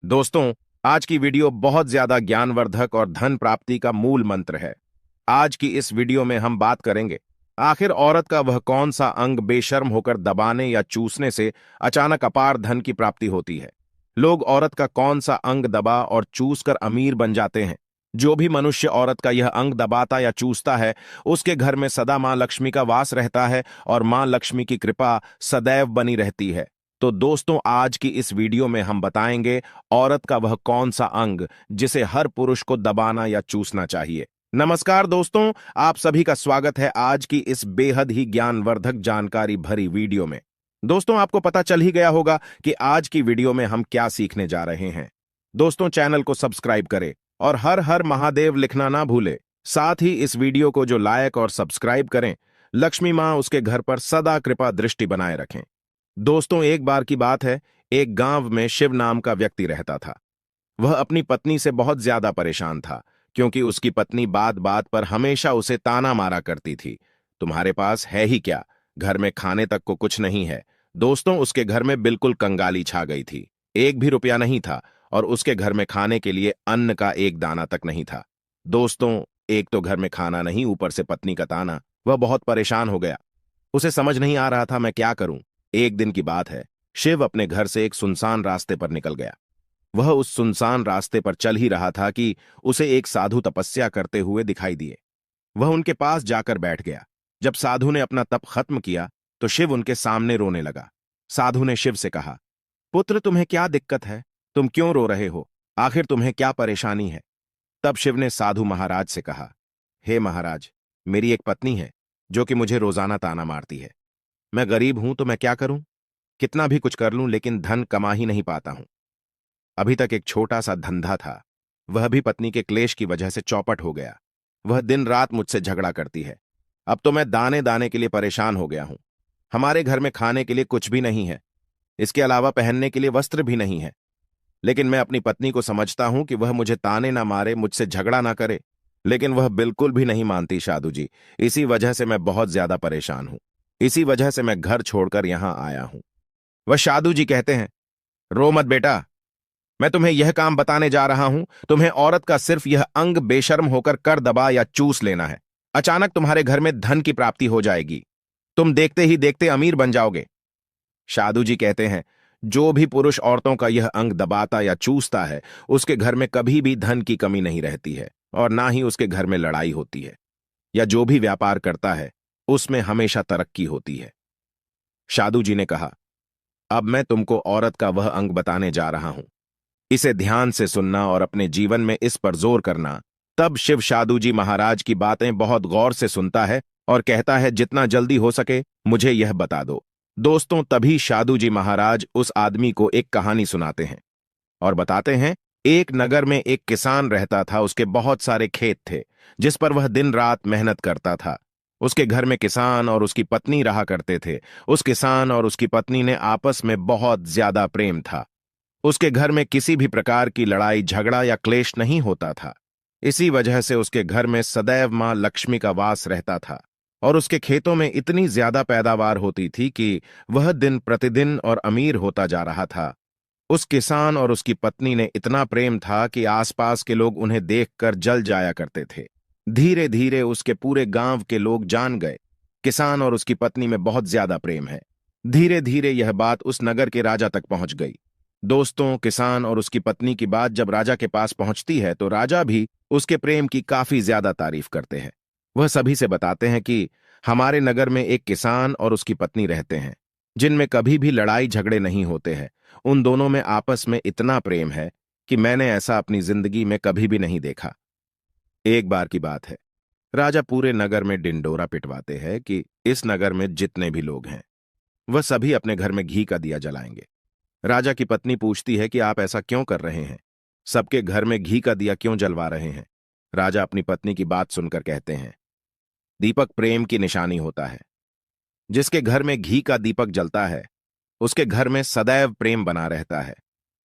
दोस्तों, आज की वीडियो बहुत ज्यादा ज्ञानवर्धक और धन प्राप्ति का मूल मंत्र है। आज की इस वीडियो में हम बात करेंगे आखिर औरत का वह कौन सा अंग बेशर्म होकर दबाने या चूसने से अचानक अपार धन की प्राप्ति होती है। लोग औरत का कौन सा अंग दबा और चूस कर अमीर बन जाते हैं। जो भी मनुष्य औरत का यह अंग दबाता या चूसता है, उसके घर में सदा मां लक्ष्मी का वास रहता है और मां लक्ष्मी की कृपा सदैव बनी रहती है। तो दोस्तों, आज की इस वीडियो में हम बताएंगे औरत का वह कौन सा अंग जिसे हर पुरुष को दबाना या चूसना चाहिए। नमस्कार दोस्तों, आप सभी का स्वागत है आज की इस बेहद ही ज्ञानवर्धक जानकारी भरी वीडियो में। दोस्तों, आपको पता चल ही गया होगा कि आज की वीडियो में हम क्या सीखने जा रहे हैं। दोस्तों, चैनल को सब्सक्राइब करें और हर हर महादेव लिखना ना भूले। साथ ही इस वीडियो को जो लाइक और सब्सक्राइब करें, लक्ष्मी मां उसके घर पर सदा कृपा दृष्टि बनाए रखें। दोस्तों, एक बार की बात है, एक गांव में शिव नाम का व्यक्ति रहता था। वह अपनी पत्नी से बहुत ज्यादा परेशान था, क्योंकि उसकी पत्नी बात बात पर हमेशा उसे ताना मारा करती थी। तुम्हारे पास है ही क्या, घर में खाने तक को कुछ नहीं है। दोस्तों, उसके घर में बिल्कुल कंगाली छा गई थी। एक भी रुपया नहीं था और उसके घर में खाने के लिए अन्न का एक दाना तक नहीं था। दोस्तों, एक तो घर में खाना नहीं, ऊपर से पत्नी का ताना। वह बहुत परेशान हो गया। उसे समझ नहीं आ रहा था मैं क्या करूं। एक दिन की बात है, शिव अपने घर से एक सुनसान रास्ते पर निकल गया। वह उस सुनसान रास्ते पर चल ही रहा था कि उसे एक साधु तपस्या करते हुए दिखाई दिए। वह उनके पास जाकर बैठ गया। जब साधु ने अपना तप खत्म किया तो शिव उनके सामने रोने लगा। साधु ने शिव से कहा, पुत्र, तुम्हें क्या दिक्कत है? तुम क्यों रो रहे हो? आखिर तुम्हें क्या परेशानी है? तब शिव ने साधु महाराज से कहा, हे महाराज, मेरी एक पत्नी है जो कि मुझे रोजाना ताना मारती है। मैं गरीब हूं तो मैं क्या करूं? कितना भी कुछ कर लूं लेकिन धन कमा ही नहीं पाता हूं। अभी तक एक छोटा सा धंधा था, वह भी पत्नी के क्लेश की वजह से चौपट हो गया। वह दिन रात मुझसे झगड़ा करती है। अब तो मैं दाने दाने के लिए परेशान हो गया हूं। हमारे घर में खाने के लिए कुछ भी नहीं है, इसके अलावा पहनने के लिए वस्त्र भी नहीं है। लेकिन मैं अपनी पत्नी को समझता हूं कि वह मुझे ताने ना मारे, मुझसे झगड़ा ना करे, लेकिन वह बिल्कुल भी नहीं मानती साधु जी। इसी वजह से मैं बहुत ज्यादा परेशान हूं। इसी वजह से मैं घर छोड़कर यहां आया हूं। वह साधु जी कहते हैं, रो मत बेटा, मैं तुम्हें यह काम बताने जा रहा हूं। तुम्हें औरत का सिर्फ यह अंग बेशर्म होकर कर दबा या चूस लेना है। अचानक तुम्हारे घर में धन की प्राप्ति हो जाएगी। तुम देखते ही देखते अमीर बन जाओगे। साधु जी कहते हैं, जो भी पुरुष औरतों का यह अंग दबाता या चूसता है, उसके घर में कभी भी धन की कमी नहीं रहती है और ना ही उसके घर में लड़ाई होती है, या जो भी व्यापार करता है उसमें हमेशा तरक्की होती है। साधु जी ने कहा, अब मैं तुमको औरत का वह अंग बताने जा रहा हूं। इसे ध्यान से सुनना और अपने जीवन में इस पर जोर करना। तब शिव साधु जी महाराज की बातें बहुत गौर से सुनता है और कहता है, जितना जल्दी हो सके मुझे यह बता दो। दोस्तों, तभी साधु जी महाराज उस आदमी को एक कहानी सुनाते हैं और बताते हैं, एक नगर में एक किसान रहता था। उसके बहुत सारे खेत थे जिस पर वह दिन रात मेहनत करता था। उसके घर में किसान और उसकी पत्नी रहा करते थे। उस किसान और उसकी पत्नी ने आपस में बहुत ज्यादा प्रेम था। उसके घर में किसी भी प्रकार की लड़ाई झगड़ा या क्लेश नहीं होता था। इसी वजह से उसके घर में सदैव मां लक्ष्मी का वास रहता था और उसके खेतों में इतनी ज्यादा पैदावार होती थी कि वह दिन प्रतिदिन और अमीर होता जा रहा था। उस किसान और उसकी पत्नी ने इतना प्रेम था कि आसपास के लोग उन्हें देखकर जल जाया करते थे। धीरे धीरे उसके पूरे गांव के लोग जान गए, किसान और उसकी पत्नी में बहुत ज्यादा प्रेम है। धीरे धीरे यह बात उस नगर के राजा तक पहुंच गई। दोस्तों, किसान और उसकी पत्नी की बात जब राजा के पास पहुंचती है तो राजा भी उसके प्रेम की काफी ज्यादा तारीफ करते हैं। वह सभी से बताते हैं कि हमारे नगर में एक किसान और उसकी पत्नी रहते हैं जिनमें कभी भी लड़ाई झगड़े नहीं होते हैं। उन दोनों में आपस में इतना प्रेम है कि मैंने ऐसा अपनी जिंदगी में कभी भी नहीं देखा। एक बार की बात है, राजा पूरे नगर में डिंडोरा पिटवाते हैं कि इस नगर में जितने भी लोग हैं वह सभी अपने घर में घी का दिया जलाएंगे। राजा की पत्नी पूछती है कि आप ऐसा क्यों कर रहे हैं? सबके घर में घी का दिया क्यों जलवा रहे हैं? राजा अपनी पत्नी की बात सुनकर कहते हैं, दीपक प्रेम की निशानी होता है। जिसके घर में घी का दीपक जलता है उसके घर में सदैव प्रेम बना रहता है।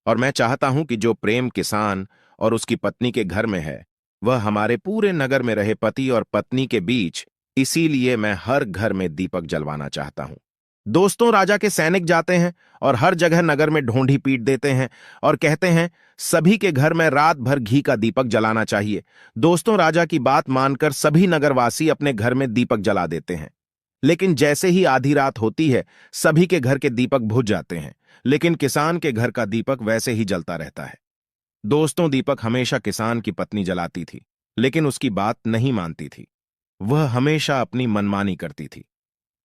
और मैं चाहता हूं कि जो प्रेम किसान और उसकी पत्नी के घर में है वह हमारे पूरे नगर में रहे, पति और पत्नी के बीच। इसीलिए मैं हर घर में दीपक जलवाना चाहता हूं। दोस्तों, राजा के सैनिक जाते हैं और हर जगह नगर में ढोंढी पीट देते हैं और कहते हैं सभी के घर में रात भर घी का दीपक जलाना चाहिए। दोस्तों, राजा की बात मानकर सभी नगरवासी अपने घर में दीपक जला देते हैं। लेकिन जैसे ही आधी रात होती है, सभी के घर के दीपक बुझ जाते हैं, लेकिन किसान के घर का दीपक वैसे ही जलता रहता है। दोस्तों, दीपक हमेशा किसान की पत्नी जलाती थी, लेकिन उसकी बात नहीं मानती थी। वह हमेशा अपनी मनमानी करती थी।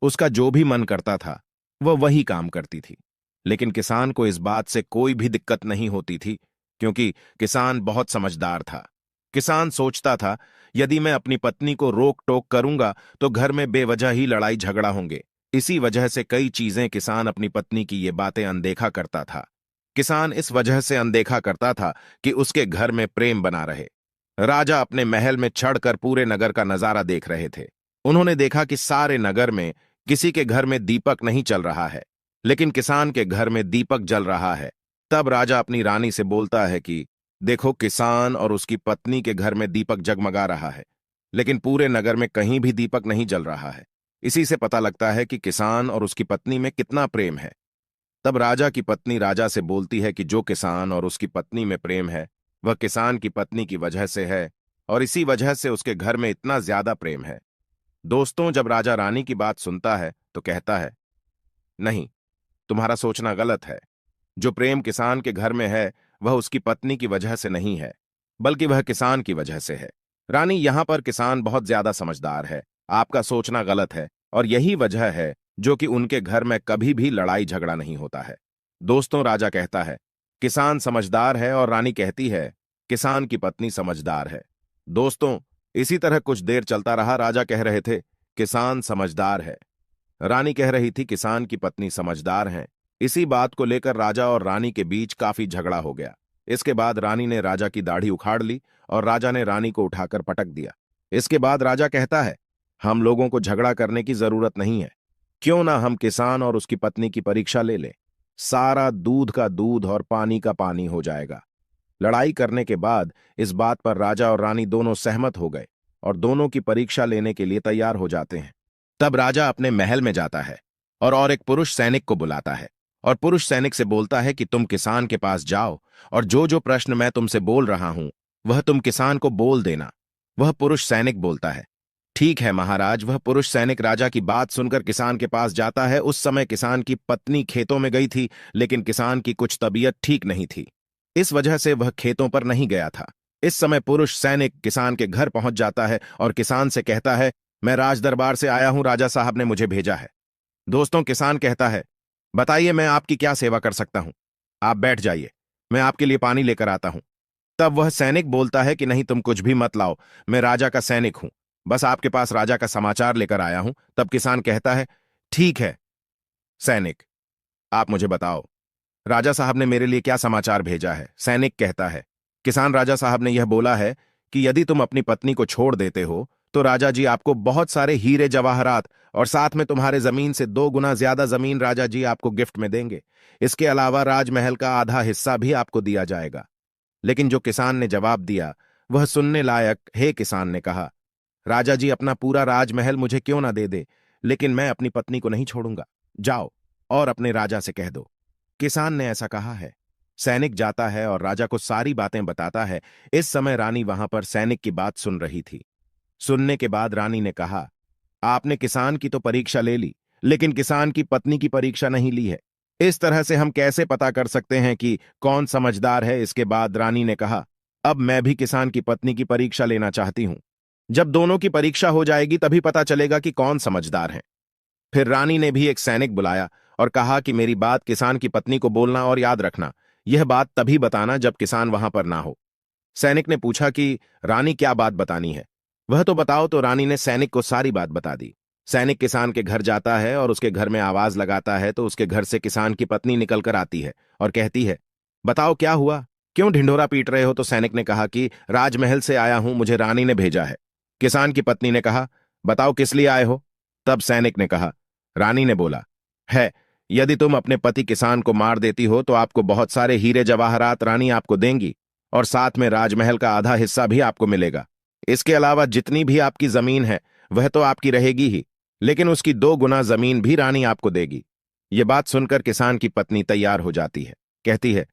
उसका जो भी मन करता था वह वही काम करती थी। लेकिन किसान को इस बात से कोई भी दिक्कत नहीं होती थी, क्योंकि किसान बहुत समझदार था। किसान सोचता था, यदि मैं अपनी पत्नी को रोक टोक करूंगा तो घर में बेवजह ही लड़ाई झगड़ा होंगे। इसी वजह से कई चीजें किसान अपनी पत्नी की ये बातें अनदेखा करता था। किसान इस वजह से अनदेखा करता था कि उसके घर में प्रेम बना रहे। राजा अपने महल में चढ़कर पूरे नगर का नजारा देख रहे थे। उन्होंने देखा कि सारे नगर में किसी के घर में दीपक नहीं चल रहा है, लेकिन किसान के घर में दीपक जल रहा है। तब राजा अपनी रानी से बोलता है कि देखो, किसान और उसकी पत्नी के घर में दीपक जगमगा रहा है, लेकिन पूरे नगर में कहीं भी दीपक नहीं जल रहा है। इसी से पता लगता है कि किसान और उसकी पत्नी में कितना प्रेम है। तब राजा की पत्नी राजा से बोलती है कि जो किसान और उसकी पत्नी में प्रेम है वह किसान की पत्नी की वजह से है, और इसी वजह से उसके घर में इतना ज्यादा प्रेम है। दोस्तों, जब राजा रानी की बात सुनता है तो कहता है, नहीं, तुम्हारा सोचना गलत है। जो प्रेम किसान के घर में है वह उसकी पत्नी की वजह से नहीं है, बल्कि वह किसान की वजह से है। रानी, यहां पर किसान बहुत ज्यादा समझदार है। आपका सोचना गलत है, और यही वजह है जो कि उनके घर में कभी भी लड़ाई झगड़ा नहीं होता है। दोस्तों, राजा कहता है किसान समझदार है, और रानी कहती है किसान की पत्नी समझदार है। दोस्तों, इसी तरह कुछ देर चलता रहा। राजा कह रहे थे किसान समझदार है, रानी कह रही थी किसान की पत्नी समझदार है। इसी बात को लेकर राजा और रानी के बीच काफी झगड़ा हो गया। इसके बाद रानी ने राजा की दाढ़ी उखाड़ ली और राजा ने रानी को उठाकर पटक दिया। इसके बाद राजा कहता है, हम लोगों को झगड़ा करने की जरूरत नहीं है। क्यों ना हम किसान और उसकी पत्नी की परीक्षा ले लें। सारा दूध का दूध और पानी का पानी हो जाएगा। लड़ाई करने के बाद इस बात पर राजा और रानी दोनों सहमत हो गए और दोनों की परीक्षा लेने के लिए तैयार हो जाते हैं। तब राजा अपने महल में जाता है और एक पुरुष सैनिक को बुलाता है और पुरुष सैनिक से बोलता है कि तुम किसान के पास जाओ और जो जो प्रश्न मैं तुमसे बोल रहा हूं वह तुम किसान को बोल देना। वह पुरुष सैनिक बोलता है, ठीक है महाराज। वह पुरुष सैनिक राजा की बात सुनकर किसान के पास जाता है। उस समय किसान की पत्नी खेतों में गई थी, लेकिन किसान की कुछ तबीयत ठीक नहीं थी, इस वजह से वह खेतों पर नहीं गया था। इस समय पुरुष सैनिक किसान के घर पहुंच जाता है और किसान से कहता है, मैं राज दरबार से आया हूं, राजा साहब ने मुझे भेजा है। दोस्तों, किसान कहता है, बताइए मैं आपकी क्या सेवा कर सकता हूं। आप बैठ जाइए, मैं आपके लिए पानी लेकर आता हूं। तब वह सैनिक बोलता है कि नहीं, तुम कुछ भी मत लाओ, मैं राजा का सैनिक हूं, बस आपके पास राजा का समाचार लेकर आया हूं। तब किसान कहता है, ठीक है सैनिक, आप मुझे बताओ, राजा साहब ने मेरे लिए क्या समाचार भेजा है। सैनिक कहता है, किसान, राजा साहब ने यह बोला है कि यदि तुम अपनी पत्नी को छोड़ देते हो तो राजा जी आपको बहुत सारे हीरे जवाहरात और साथ में तुम्हारे जमीन से 2 गुना ज्यादा जमीन राजा जी आपको गिफ्ट में देंगे। इसके अलावा राजमहल का आधा हिस्सा भी आपको दिया जाएगा। लेकिन जो किसान ने जवाब दिया वह सुनने लायक। हे किसान ने कहा, राजा जी अपना पूरा राजमहल मुझे क्यों ना दे दे, लेकिन मैं अपनी पत्नी को नहीं छोड़ूंगा। जाओ और अपने राजा से कह दो किसान ने ऐसा कहा है। सैनिक जाता है और राजा को सारी बातें बताता है। इस समय रानी वहां पर सैनिक की बात सुन रही थी। सुनने के बाद रानी ने कहा, आपने किसान की तो परीक्षा ले ली, लेकिन किसान की पत्नी की परीक्षा नहीं ली है। इस तरह से हम कैसे पता कर सकते हैं कि कौन समझदार है। इसके बाद रानी ने कहा, अब मैं भी किसान की पत्नी की परीक्षा लेना चाहती हूं। जब दोनों की परीक्षा हो जाएगी तभी पता चलेगा कि कौन समझदार है। फिर रानी ने भी एक सैनिक बुलाया और कहा कि मेरी बात किसान की पत्नी को बोलना और याद रखना, यह बात तभी बताना जब किसान वहां पर ना हो। सैनिक ने पूछा कि रानी क्या बात बतानी है, वह तो बताओ। तो रानी ने सैनिक को सारी बात बता दी। सैनिक किसान के घर जाता है और उसके घर में आवाज लगाता है तो उसके घर से किसान की पत्नी निकलकर आती है और कहती है, बताओ क्या हुआ, क्यों ढिंढोरा पीट रहे हो। तो सैनिक ने कहा कि राजमहल से आया हूं, मुझे रानी ने भेजा है। किसान की पत्नी ने कहा, बताओ किस लिए आए हो। तब सैनिक ने कहा, रानी ने बोला है, यदि तुम अपने पति किसान को मार देती हो तो आपको बहुत सारे हीरे जवाहरात रानी आपको देंगी और साथ में राजमहल का आधा हिस्सा भी आपको मिलेगा। इसके अलावा जितनी भी आपकी जमीन है वह तो आपकी रहेगी ही, लेकिन उसकी 2 गुना जमीन भी रानी आपको देगी। ये बात सुनकर किसान की पत्नी तैयार हो जाती है। कहती है,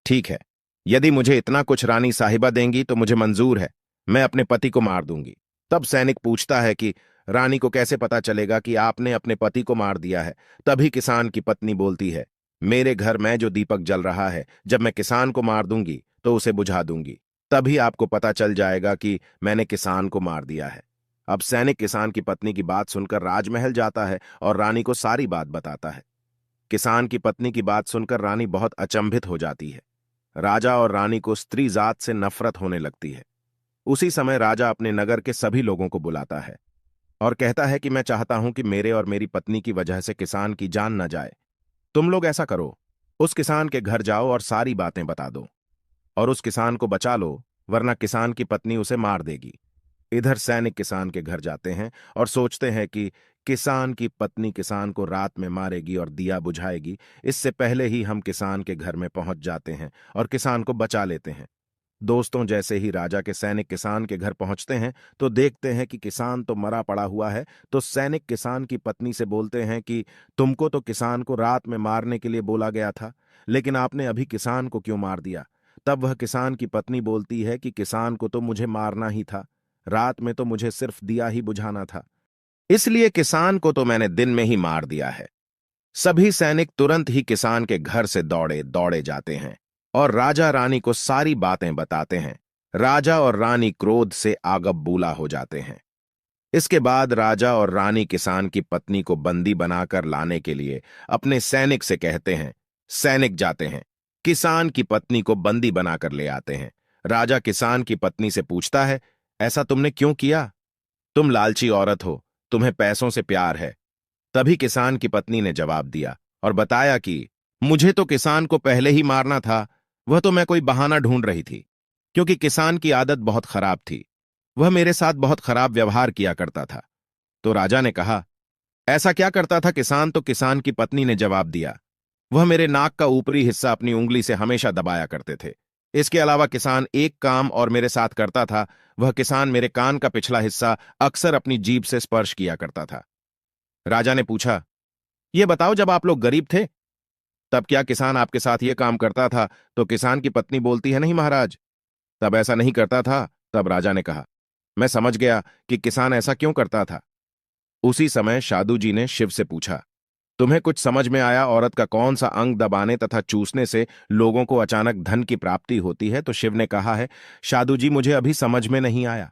ठीक है, यदि मुझे इतना कुछ रानी साहिबा देंगी तो मुझे मंजूर है, मैं अपने पति को मार दूंगी। तब सैनिक पूछता है कि रानी को कैसे पता चलेगा कि आपने अपने पति को मार दिया है। तभी किसान की पत्नी बोलती है, मेरे घर में जो दीपक जल रहा है, जब मैं किसान को मार दूंगी तो उसे बुझा दूंगी, तभी आपको पता चल जाएगा कि मैंने किसान को मार दिया है। अब सैनिक किसान की पत्नी की बात सुनकर राजमहल जाता है और रानी को सारी बात बताता है। किसान की पत्नी की बात सुनकर रानी बहुत अचंभित हो जाती है। राजा और रानी को स्त्री जात से नफरत होने लगती है। उसी समय राजा अपने नगर के सभी लोगों को बुलाता है और कहता है कि मैं चाहता हूं कि मेरे और मेरी पत्नी की वजह से किसान की जान न जाए। तुम लोग ऐसा करो, उस किसान के घर जाओ और सारी बातें बता दो और उस किसान को बचा लो, वरना किसान की पत्नी उसे मार देगी। इधर सैनिक किसान के घर जाते हैं और सोचते हैं कि किसान की पत्नी किसान को रात में मारेगी और दिया बुझाएगी। इससे पहले ही हम किसान के घर में पहुंच जाते हैं और किसान को बचा लेते हैं। दोस्तों, जैसे ही राजा के सैनिक किसान के घर पहुंचते हैं तो देखते हैं कि किसान तो मरा पड़ा हुआ है। तो सैनिक किसान की पत्नी से बोलते हैं कि तुमको तो किसान को रात में मारने के लिए बोला गया था, लेकिन आपने अभी किसान को क्यों मार दिया? तब वह किसान की पत्नी बोलती है कि किसान को तो मुझे मारना ही था, रात में तो मुझे सिर्फ दिया ही बुझाना था, इसलिए किसान को तो मैंने दिन में ही मार दिया है। सभी सैनिक तुरंत ही किसान के घर से दौड़े दौड़े जाते हैं और राजा रानी को सारी बातें बताते हैं। राजा और रानी क्रोध से आगबबूला हो जाते हैं। इसके बाद राजा और रानी किसान की पत्नी को बंदी बनाकर लाने के लिए अपने सैनिक से कहते हैं। सैनिक जाते हैं, किसान की पत्नी को बंदी बनाकर ले आते हैं। राजा किसान की पत्नी से पूछता है, ऐसा तुमने क्यों किया? तुम लालची औरत हो, तुम्हें पैसों से प्यार है। तभी किसान की पत्नी ने जवाब दिया और बताया कि मुझे तो किसान को पहले ही मारना था, वह तो मैं कोई बहाना ढूंढ रही थी, क्योंकि किसान की आदत बहुत खराब थी, वह मेरे साथ बहुत खराब व्यवहार किया करता था। तो राजा ने कहा, ऐसा क्या करता था किसान? तो किसान की पत्नी ने जवाब दिया, वह मेरे नाक का ऊपरी हिस्सा अपनी उंगली से हमेशा दबाया करते थे। इसके अलावा किसान एक काम और मेरे साथ करता था, वह किसान मेरे कान का पिछला हिस्सा अक्सर अपनी जीभ से स्पर्श किया करता था। राजा ने पूछा, यह बताओ, जब आप लोग गरीब थे तब क्या किसान आपके साथ यह काम करता था? तो किसान की पत्नी बोलती है, नहीं महाराज, तब ऐसा नहीं करता था। तब राजा ने कहा, मैं समझ गया कि किसान ऐसा क्यों करता था। उसी समय शादू जी ने शिव से पूछा, तुम्हें कुछ समझ में आया औरत का कौन सा अंग दबाने तथा चूसने से लोगों को अचानक धन की प्राप्ति होती है? तो शिव ने कहा है, शादू जी, मुझे अभी समझ में नहीं आया।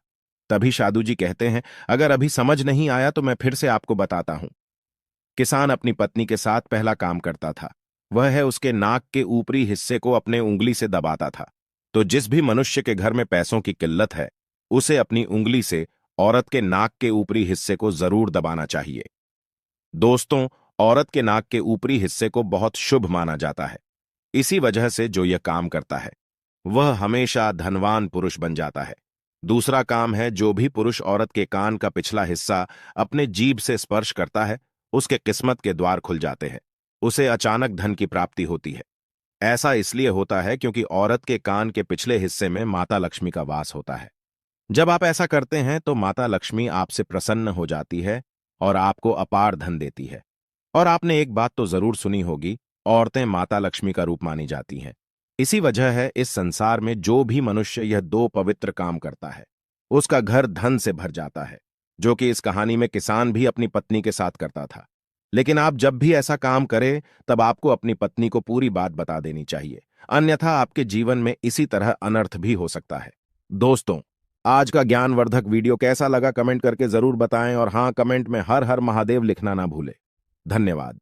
तभी शादू जी कहते हैं, अगर अभी समझ नहीं आया तो मैं फिर से आपको बताता हूं। किसान अपनी पत्नी के साथ पहला काम करता था, वह है उसके नाक के ऊपरी हिस्से को अपने उंगली से दबाता था। तो जिस भी मनुष्य के घर में पैसों की किल्लत है, उसे अपनी उंगली से औरत के नाक के ऊपरी हिस्से को जरूर दबाना चाहिए। दोस्तों, औरत के नाक के ऊपरी हिस्से को बहुत शुभ माना जाता है। इसी वजह से जो यह काम करता है वह हमेशा धनवान पुरुष बन जाता है। दूसरा काम है, जो भी पुरुष औरत के कान का पिछला हिस्सा अपने जीभ से स्पर्श करता है, उसके किस्मत के द्वार खुल जाते हैं, उसे अचानक धन की प्राप्ति होती है। ऐसा इसलिए होता है क्योंकि औरत के कान के पिछले हिस्से में माता लक्ष्मी का वास होता है। जब आप ऐसा करते हैं तो माता लक्ष्मी आपसे प्रसन्न हो जाती है और आपको अपार धन देती है। और आपने एक बात तो जरूर सुनी होगी, औरतें माता लक्ष्मी का रूप मानी जाती हैं। इसी वजह है इस संसार में जो भी मनुष्य यह दो पवित्र काम करता है, उसका घर धन से भर जाता है, जो कि इस कहानी में किसान भी अपनी पत्नी के साथ करता था। लेकिन आप जब भी ऐसा काम करें तब आपको अपनी पत्नी को पूरी बात बता देनी चाहिए, अन्यथा आपके जीवन में इसी तरह अनर्थ भी हो सकता है। दोस्तों, आज का ज्ञानवर्धक वीडियो कैसा लगा कमेंट करके जरूर बताएं और हां, कमेंट में हर हर महादेव लिखना ना भूलें। धन्यवाद।